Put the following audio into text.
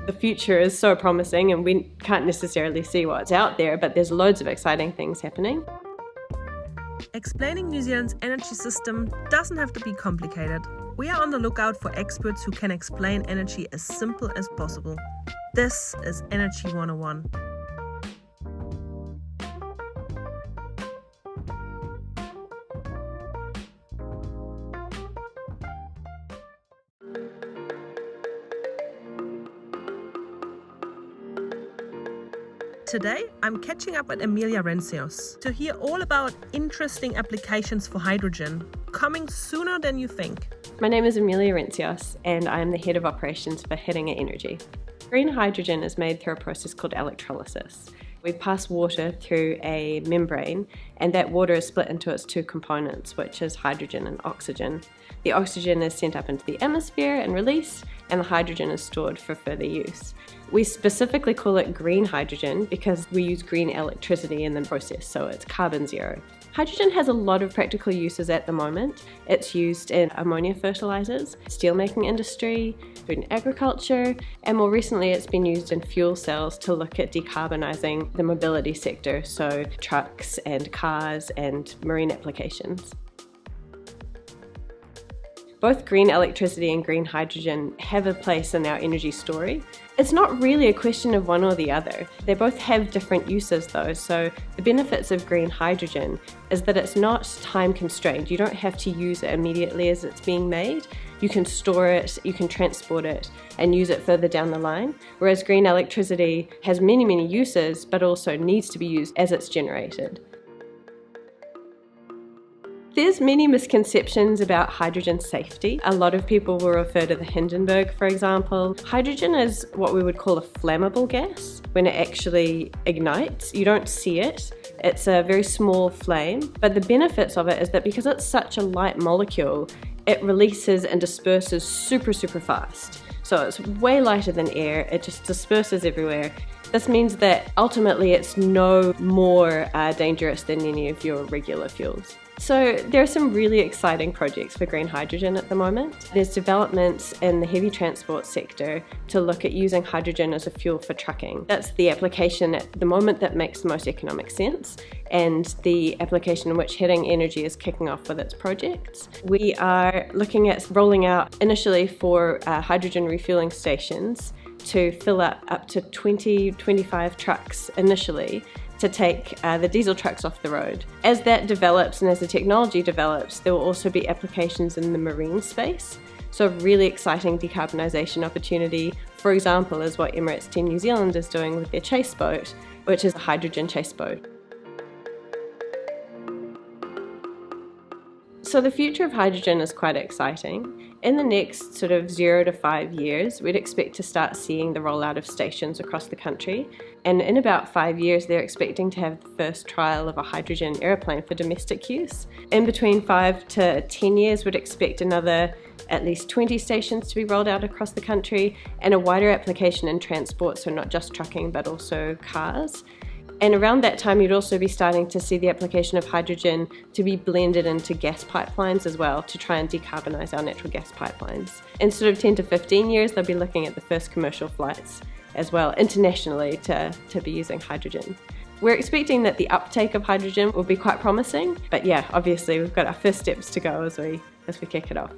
The future is so promising and we can't necessarily see what's out there, but there's loads of exciting things happening. Explaining New Zealand's energy system doesn't have to be complicated. We are on the lookout for experts who can explain energy as simple as possible. This is Energy 101. Today, I'm catching up with Emilia Rencios to hear all about interesting applications for hydrogen, coming sooner than you think. My name is Emilia Rencios and I'm the Head of Operations for Hiringa Energy. Green hydrogen is made through a process called electrolysis. We pass water through a membrane and that water is split into its two components, which is hydrogen and oxygen. The oxygen is sent up into the atmosphere and released, and the hydrogen is stored for further use. We specifically call it green hydrogen because we use green electricity in the process, so it's carbon zero. Hydrogen has a lot of practical uses at the moment. It's used in ammonia fertilizers, steelmaking industry, food and agriculture, and more recently it's been used in fuel cells to look at decarbonizing the mobility sector, so trucks and cars and marine applications. Both green electricity and green hydrogen have a place in our energy story. It's not really a question of one or the other. They both have different uses though, so the benefits of green hydrogen is that it's not time constrained. You don't have to use it immediately as it's being made. You can store it, you can transport it and use it further down the line, whereas green electricity has many uses but also needs to be used as it's generated. There's many misconceptions about hydrogen safety. A lot of people will refer to the Hindenburg, for example. Hydrogen is what we would call a flammable gas. When it actually ignites, you don't see it. It's a very small flame, but the benefits of it is that because it's such a light molecule, it releases and disperses super fast. So it's way lighter than air, it just disperses everywhere. This means that ultimately it's no more dangerous than any of your regular fuels. So there are some really exciting projects for green hydrogen at the moment. There's developments in the heavy transport sector to look at using hydrogen as a fuel for trucking. That's the application at the moment that makes the most economic sense and the application in which Hiringa Energy is kicking off with its projects. We are looking at rolling out initially for hydrogen refueling stations to fill up to 20-25 trucks initially to take the diesel trucks off the road. As that develops and as the technology develops, there will also be applications in the marine space. So a really exciting decarbonisation opportunity, for example, is what Emirates 10 New Zealand is doing with their chase boat, which is a hydrogen chase boat. So the future of hydrogen is quite exciting. In the next sort of 0 to 5 years, we'd expect to start seeing the rollout of stations across the country. And in about 5 years, they're expecting to have the first trial of a hydrogen aeroplane for domestic use. In between 5 to 10 years, we'd expect another at least 20 stations to be rolled out across the country and a wider application in transport, so not just trucking, but also cars. And around that time, you'd also be starting to see the application of hydrogen to be blended into gas pipelines as well to try and decarbonise our natural gas pipelines. In sort of 10 to 15 years, they'll be looking at the first commercial flights as well internationally to be using hydrogen. We're expecting that the uptake of hydrogen will be quite promising, but yeah, obviously we've got our first steps to go as we kick it off.